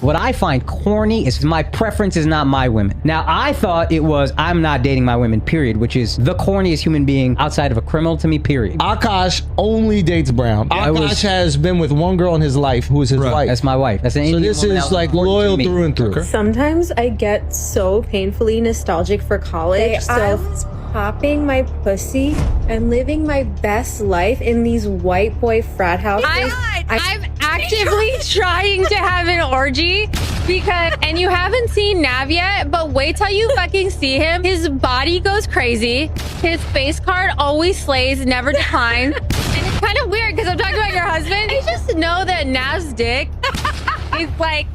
What I find corny is my preference is not my women. Now, I thought it was I'm not dating my women, period, which is the corniest human being outside of a criminal to me, period. Akaash only dates brown. Akaash has been with one girl in his life who is his wife. That's my wife. That's an So Indian this woman is like loyal through and through. Sometimes I get so painfully nostalgic for college. I was popping my pussy and living my best life in these white boy frat houses. I'm actively trying to have an orgy because, and you haven't seen Nav yet, but wait till you fucking see him. His body goes crazy. His face card always slays, never declines. And it's kind of weird because I'm talking about your husband. I just know that Nav's dick is like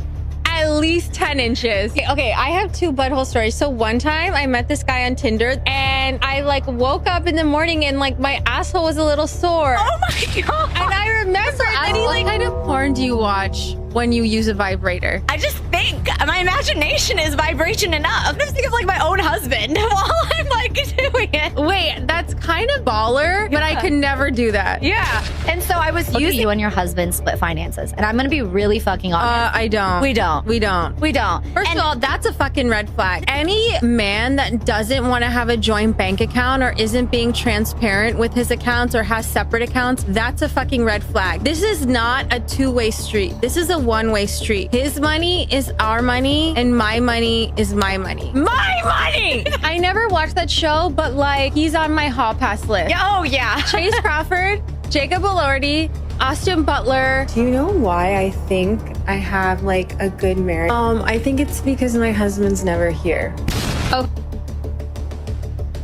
at least 10 inches. Okay, I have two butthole stories. So one time I met this guy on Tinder and I like woke up in the morning and like my asshole was a little sore. Oh my God. And I remember what kind of porn do you watch when you use a vibrator? I just think my imagination is vibration enough. I just think of like my own husband while I'm like doing it. Wait, that's kind of baller, but I could never do that. Yeah. And so I was using you and your husband split finances, and I'm gonna be really fucking honest. I don't. We don't. We don't. We don't. First of all, that's a fucking red flag. Any man that doesn't want to have a joint bank account or isn't being transparent with his accounts or has separate accounts, that's a fucking red flag. This is not a two-way street. This is a one-way street. His money is our money and my money is my money. my money. I never watched that show, but like he's on my hall pass list. Oh yeah. Chase Crawford, Jacob Elordi, Austin Butler. Do you know why I think I have like a good marriage? I think it's because my husband's never here.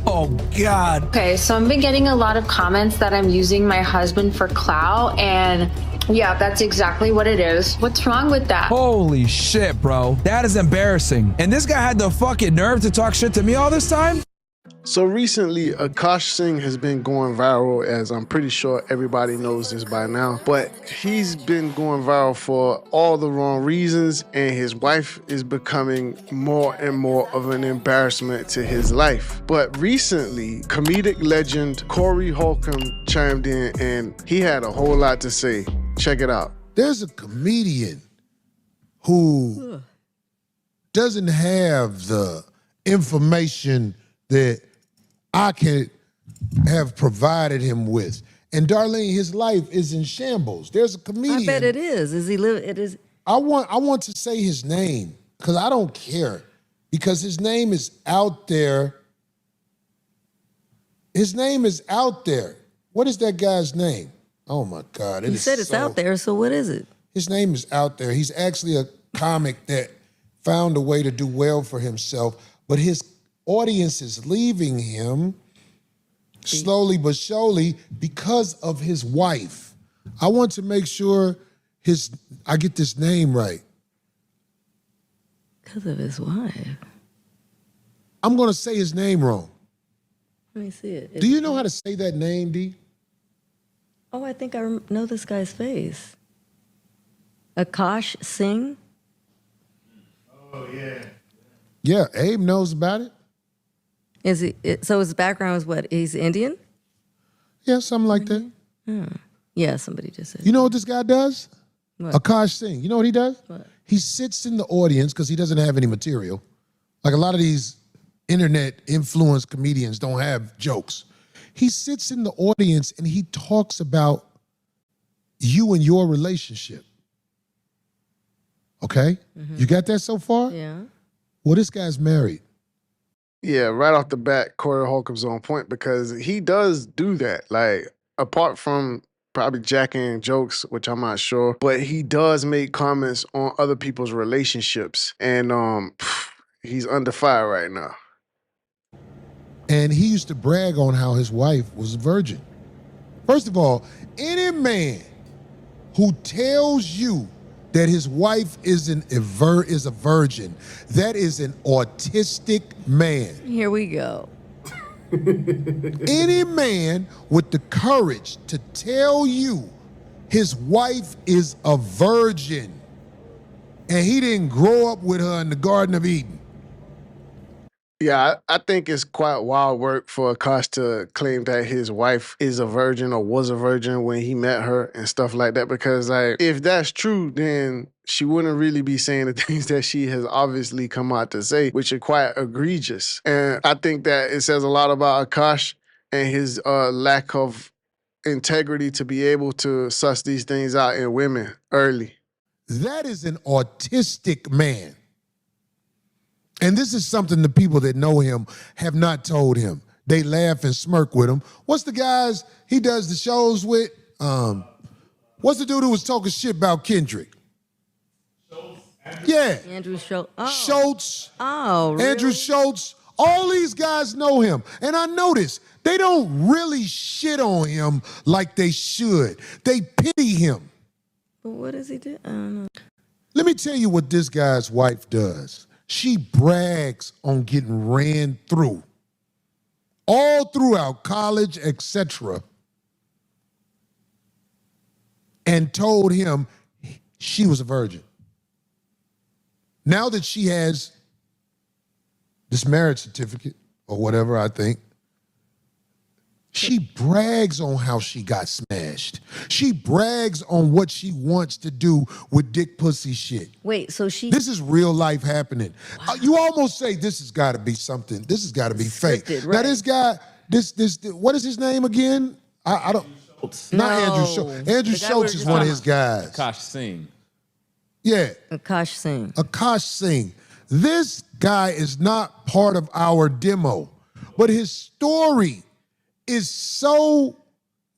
Oh God. Okay, so I've been getting a lot of comments that I'm using my husband for clout, and yeah, that's exactly what it is. What's wrong with that? Holy shit, bro. That is embarrassing. And this guy had the fucking nerve to talk shit to me all this time? So recently, Akaash Singh has been going viral, as I'm pretty sure everybody knows this by now, but he's been going viral for all the wrong reasons, and his wife is becoming more and more of an embarrassment to his life. But recently, comedic legend Cory Holcomb chimed in, and he had a whole lot to say. Check it out. There's a comedian who doesn't have the information that I can have provided him with. And Darlene, his life is in shambles. There's a comedian. I bet it is. Is he live? It is. I want to say his name because I don't care, because his name is out there. His name is out there. What is that guy's name? Oh my God! You said it's out there. So what is it? His name is out there. He's actually a comic that found a way to do well for himself, but his audience is leaving him slowly but surely because of his wife. I want to make sure I get this name right. Because of his wife. I'm going to say his name wrong. Let me see it. Do you know how to say that name, D? Oh, I think I know this guy's face. Akaash Singh? Oh, yeah. Yeah, Abe knows about it. Is he? So his background is what? He's Indian? Yeah, something like that. Yeah, somebody just said. You know what this guy does? What? Akaash Singh. You know what he does? What? He sits in the audience because he doesn't have any material. Like a lot of these internet influenced comedians don't have jokes. He sits in the audience and he talks about you and your relationship. Okay? You got that so far? Yeah. Well, this guy's married. Yeah, right off the bat, Cory Holcomb's on point because he does do that. Like, apart from probably jacking jokes, which I'm not sure, but he does make comments on other people's relationships. And he's under fire right now. And he used to brag on how his wife was a virgin. First of all, any man who tells you that his wife is a virgin, that is an autistic man. Here we go. Any man with the courage to tell you his wife is a virgin and he didn't grow up with her in the Garden of Eden, Yeah, I think it's quite wild work for Akash to claim that his wife is a virgin or was a virgin when he met her and stuff like that. Because like, if that's true, then she wouldn't really be saying the things that she has obviously come out to say, which are quite egregious. And I think that it says a lot about Akash and his lack of integrity to be able to suss these things out in women early. That is an autistic man. And this is something the people that know him have not told him. They laugh and smirk with him. What's the guys he does the shows with? What's the dude who was talking shit about Kendrick? Yeah. Andrew Schultz. Oh. Schultz. Oh, really? Andrew Schultz. All these guys know him. And I notice they don't really shit on him like they should. They pity him. But what does he do? I don't know. Let me tell you what this guy's wife does. She brags on getting ran through all throughout college, etc., and told him she was a virgin. Now that she has this marriage certificate or whatever, I think, she brags on how she got smashed. She brags on what she wants to do with dick pussy shit. Wait, so she... This is real life happening. Wow. You almost say this has got to be something. This has got to be fake. Right. Now this guy, this, what is his name again? I don't... Not Andrew Schultz. Andrew Schultz is one of his guys. Akaash Singh. Yeah. Akaash Singh. Akaash Singh. This guy is not part of our demo, but his story is so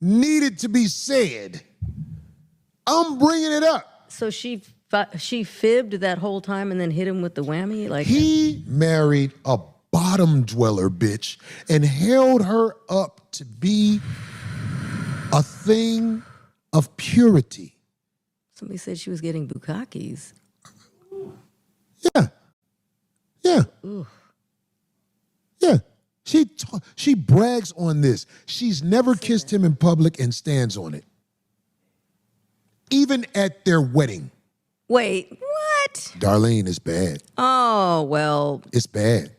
needed to be said. I'm bringing it up. So she fibbed that whole time and then hit him with the whammy? Like he married a bottom dweller bitch and held her up to be a thing of purity. Somebody said she was getting bukakis. Yeah. Yeah. Ooh. Yeah. She brags on this. She's never kissed him in public and stands on it. Even at their wedding. Wait, what? Darlene, it's bad. Oh, well. It's bad.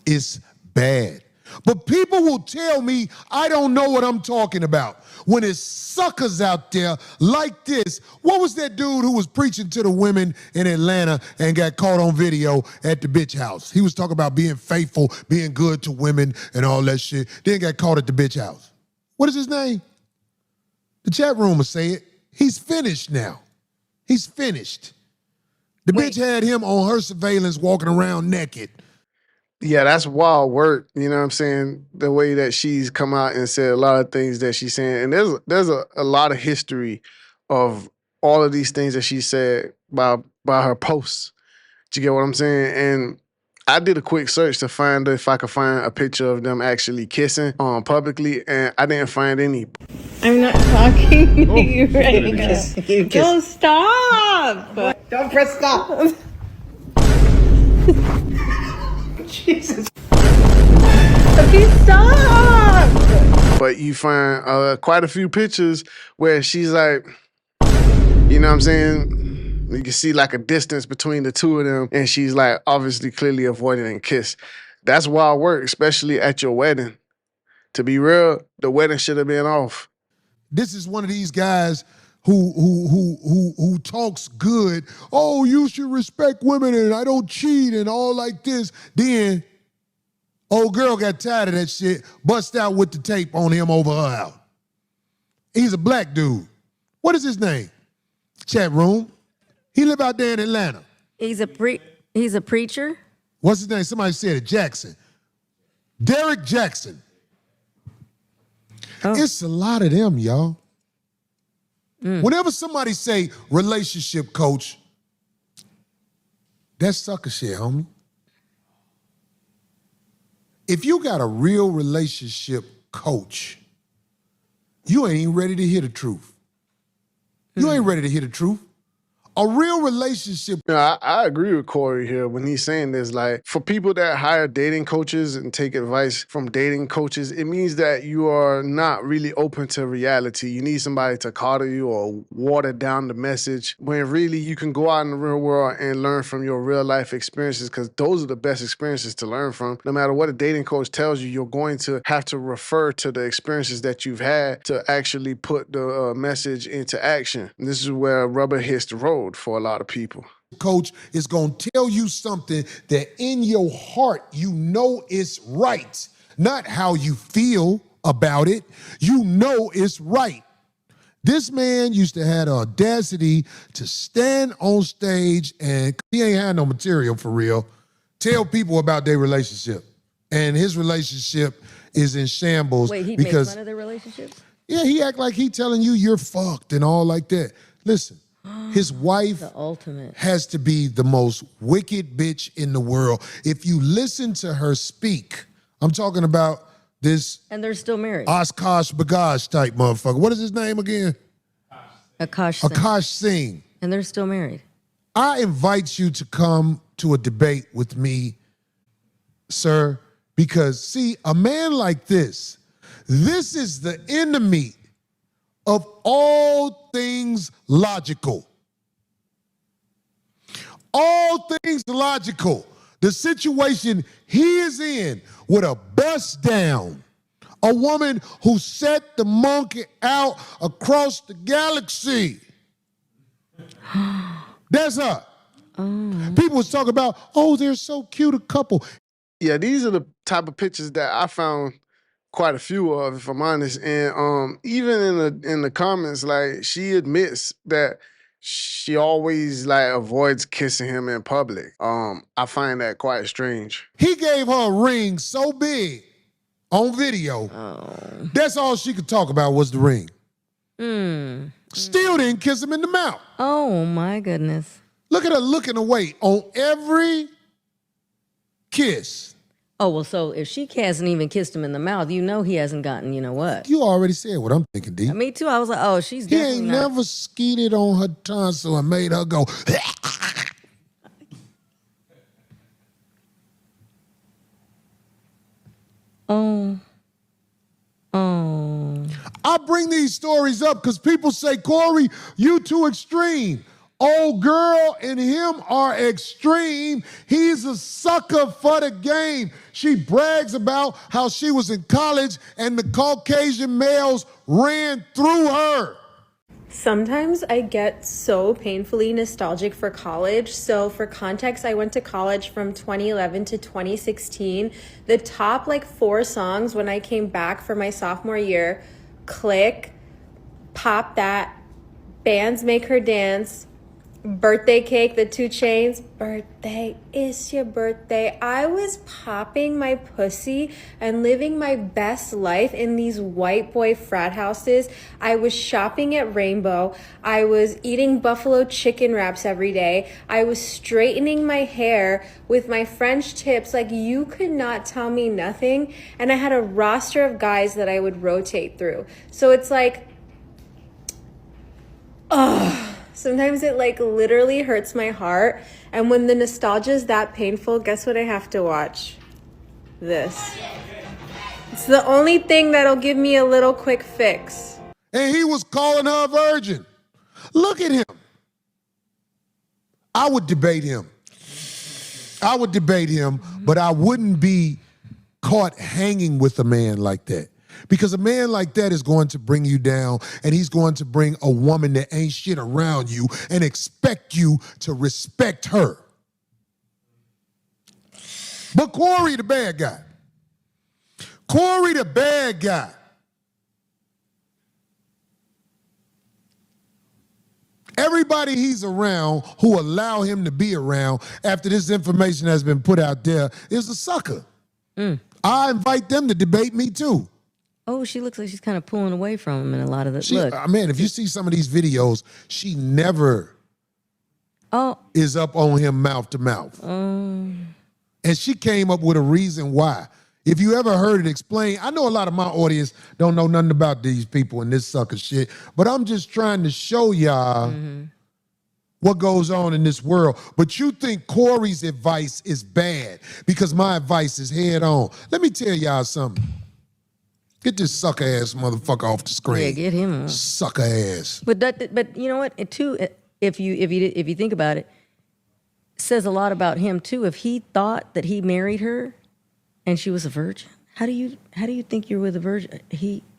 It's bad. But people will tell me I don't know what I'm talking about. When it's suckers out there like this. What was that dude who was preaching to the women in Atlanta and got caught on video at the bitch house? He was talking about being faithful, being good to women and all that shit. Then got caught at the bitch house. What is his name? The chat room will say it. He's finished now. He's finished. The bitch had him on her surveillance walking around naked. Yeah, that's wild work. You know what I'm saying? The way that she's come out and said a lot of things that she's saying. And there's a lot of history of all of these things that she said by her posts. Do you get what I'm saying? And I did a quick search to find if I could find a picture of them actually kissing publicly, and I didn't find any. I'm not talking to you right now. Don't stop. Don't press stop. Jesus. Okay, stop. But you find quite a few pictures where she's like, you know what I'm saying? You can see like a distance between the two of them, and she's like obviously clearly avoiding a kiss. That's wild work, especially at your wedding. To be real, the wedding should have been off. This is one of these guys who talks good. Oh, you should respect women and I don't cheat and all like this. Then old girl got tired of that shit, bust out with the tape on him over her house. He's a black dude. What is his name? Chat room. He live out there in Atlanta. He's a preacher? What's his name? Somebody said it. Jackson. Derek Jackson. Oh. It's a lot of them, y'all. Whenever somebody say relationship coach, that's sucker shit, homie. If you got a real relationship coach, you ain't even ready to hear the truth. You ain't ready to hear the truth. A real relationship. I agree with Corey here when he's saying this. Like, for people that hire dating coaches and take advice from dating coaches, it means that you are not really open to reality. You need somebody to coddle you or water down the message, when really you can go out in the real world and learn from your real life experiences, because those are the best experiences to learn from. No matter what a dating coach tells you, you're going to have to refer to the experiences that you've had to actually put the message into action. And this is where rubber hits the road for a lot of people. Coach is going to tell you something that in your heart you know it's right, not how you feel about it. You know it's right. This man used to have the audacity to stand on stage, and he ain't had no material for real, tell people about their relationship. And his relationship is in shambles. Wait, he because makes fun of their relationships? Yeah, he act like he telling you you're fucked and all like that. Listen, his wife The ultimate. has to be the most wicked bitch in the world. If you listen to her speak, I'm talking about this And they're still married. Akaash Bagage type motherfucker. What is his name again? Akaash Singh. Akaash Singh. And they're still married. I invite you to come to a debate with me, sir, because see, a man like this is the enemy of all things logical. All things logical. The situation he is in with a bust down, a woman who set the monkey out across the galaxy. That's her. People was talking about, oh, they're so cute a couple. Yeah, these are the type of pictures that I found quite a few of, if I'm honest. And even in the comments, like, she admits that she always like avoids kissing him in public. I find that quite strange. He gave her a ring so big on video. That's all she could talk about was the ring. Still didn't kiss him in the mouth. Oh, my goodness. Look at her looking away on every kiss. Oh, well, so if she hasn't even kissed him in the mouth, you know he hasn't gotten, you know what? You already said what I'm thinking, D. Me too. I was like, oh, she's He definitely ain't not. never skeeted on her tonsil and made her go. I bring these stories up because people say, Corey, you too extreme. Old girl and him are extreme. He's a sucker for the game. She brags about how she was in college and the Caucasian males ran through her. Sometimes I get so painfully nostalgic for college. So for context, I went to college from 2011 to 2016. The top 4 songs when I came back for my sophomore year: Click, Pop That, Bands Make Her Dance, Birthday Cake, the 2 Chainz, Birthday, It's Your Birthday. I was popping my pussy and living my best life in these white boy frat houses. I was shopping at Rainbow. I was eating buffalo chicken wraps every day. I was straightening my hair with my French tips. You could not tell me nothing. And I had a roster of guys that I would rotate through. So it's sometimes it literally hurts my heart. And when the nostalgia is that painful, guess what I have to watch? This. It's the only thing that'll give me a little quick fix. And he was calling her a virgin. Look at him. I would debate him. But I wouldn't be caught hanging with a man like that. Because a man like that is going to bring you down, and he's going to bring a woman that ain't shit around you and expect you to respect her. But Corey the bad guy. Corey the bad guy. Everybody he's around who allow him to be around after this information has been put out there is a sucker. I invite them to debate me too. Oh, she looks like she's kind of pulling away from him in a lot of the look. Man, if you see some of these videos, she never is up on him mouth to mouth. And she came up with a reason why. If you ever heard it explained, I know a lot of my audience don't know nothing about these people and this sucker shit, but I'm just trying to show y'all what goes on in this world. But you think Cory's advice is bad because my advice is head on. Let me tell y'all something. Get this sucker ass motherfucker off the screen. Yeah, get him off. Sucker ass. But you know what? It too, if you think about it, says a lot about him too. If he thought that he married her and she was a virgin, how do you think you're with a virgin?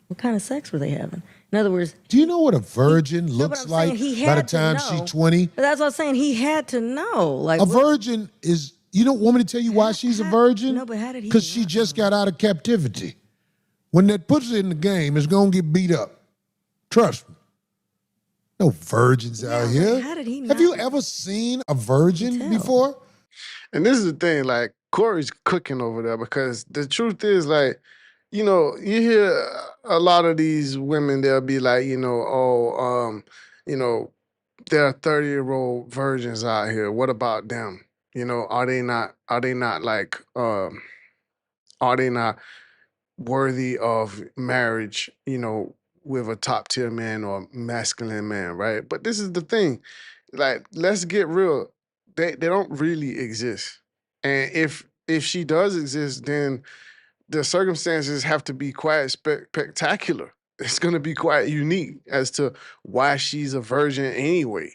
What kind of sex were they having? In other words, do you know what a virgin looks like by the time she's 20? But that's what I'm saying. He had to know. Like a virgin is. You don't want me to tell you why she's a virgin? No, but how did he? Because she just got out of captivity. When that puts it in the game, it's gonna get beat up. Trust me. No virgins out here. How did he Have you ever seen a virgin before? And this is the thing, like, Cory's cooking over there because the truth is, like, you know, you hear a lot of these women, they'll be like, you know, there are 30-year-old virgins out here. What about them? You know, are they not worthy of marriage, you know, with a top tier man or masculine man, right? But this is the thing, like, let's get real. They don't really exist. And if she does exist, then the circumstances have to be quite spectacular. It's going to be quite unique as to why she's a virgin anyway.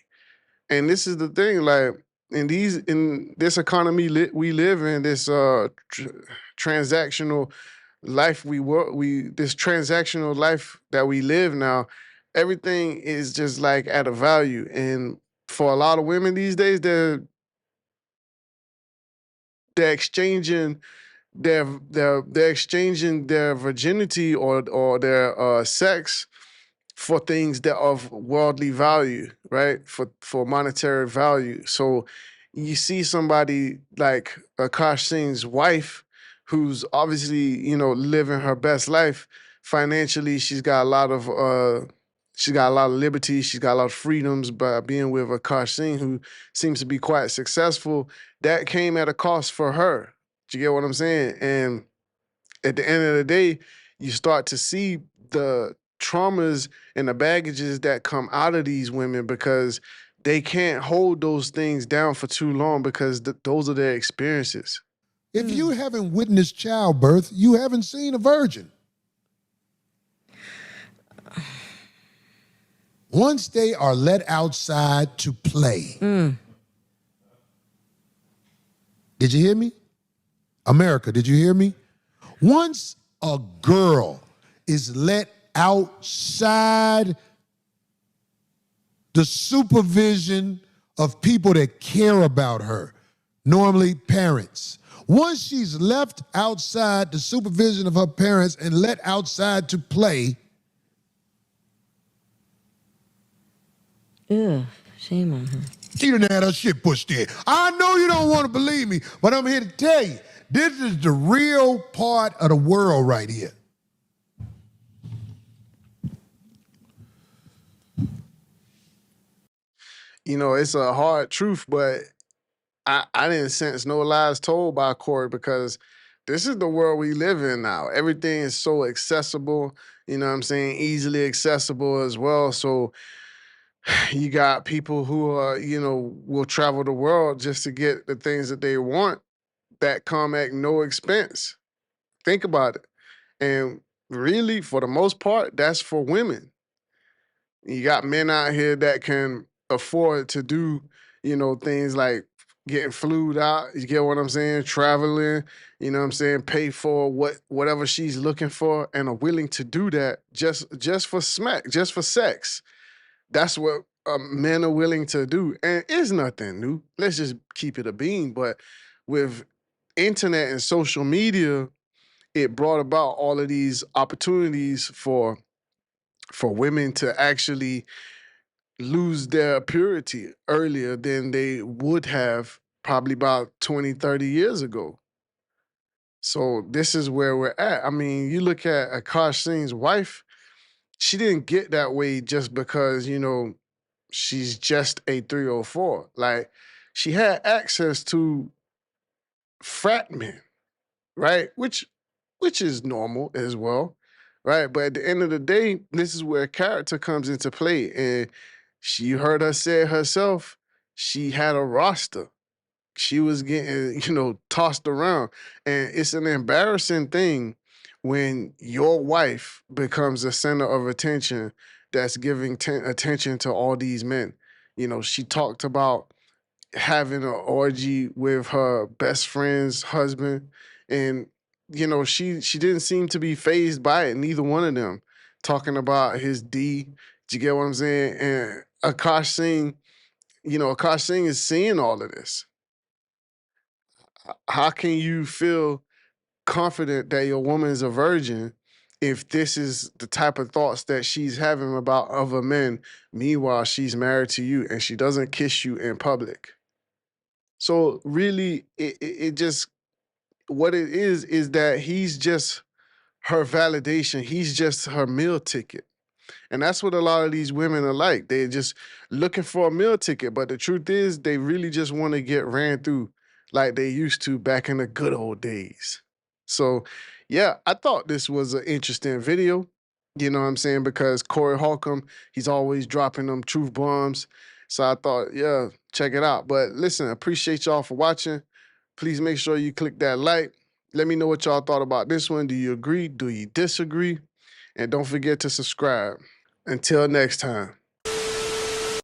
And this is the thing, like, in this economy we live in, this transactional life this transactional life that we live now, everything is just like at a value. And for a lot of women these days, they're exchanging they're exchanging their virginity or their sex for things that of worldly value, right? For monetary value. So you see somebody like Akaash Singh's wife, who's obviously, you know, living her best life financially. She's got a lot of liberty. She's got a lot of freedoms by being with Akaash Singh, who seems to be quite successful. That came at a cost for her. Do you get what I'm saying? And at the end of the day, you start to see the traumas and the baggages that come out of these women because they can't hold those things down for too long because those are their experiences. If you haven't witnessed childbirth, you haven't seen a virgin. Once they are let outside to play. Did you hear me? America, did you hear me? Once a girl is let outside the supervision of people that care about her, normally parents. Once she's left outside the supervision of her parents and let outside to play. Ugh, shame on her. She done had her shit pushed in. I know you don't want to believe me, but I'm here to tell you, this is the real part of the world right here. You know, it's a hard truth, but I didn't sense no lies told by Cory because this is the world we live in now. Everything is so accessible, you know what I'm saying, easily accessible as well. So you got people who are, you know, will travel the world just to get the things that they want that come at no expense. Think about it. And really, for the most part, that's for women. You got men out here that can afford to do, you know, things like getting flued out, you get what I'm saying, traveling, you know what I'm saying, pay for whatever she's looking for and are willing to do that just for sex. That's what men are willing to do. And it's nothing new. Let's just keep it a bean. But with internet and social media, it brought about all of these opportunities for women to actually lose their purity earlier than they would have probably about 20, 30 years ago. So this is where we're at. I mean, you look at Akaash Singh's wife, she didn't get that way just because, you know, she's just a 304. Like, she had access to frat men, right? Which is normal as well, right? But at the end of the day, this is where character comes into play. And you heard her say it herself, she had a roster. She was getting, tossed around. And it's an embarrassing thing when your wife becomes the center of attention that's giving attention to all these men. She talked about having an orgy with her best friend's husband. And, she didn't seem to be fazed by it, neither one of them. Talking about his D. Do you get what I'm saying? And Akaash Singh is seeing all of this. How can you feel confident that your woman is a virgin if this is the type of thoughts that she's having about other men? Meanwhile, she's married to you and she doesn't kiss you in public. So really, it just, what it is that he's just her validation. He's just her meal ticket. And that's what a lot of these women are like. They're just looking for a meal ticket. But the truth is, they really just want to get ran through like they used to back in the good old days. So, yeah, I thought this was an interesting video. You know what I'm saying? Because Cory Holcomb, he's always dropping them truth bombs. So I thought, yeah, check it out. But listen, appreciate y'all for watching. Please make sure you click that like. Let me know what y'all thought about this one. Do you agree? Do you disagree? And don't forget to subscribe. Until next time.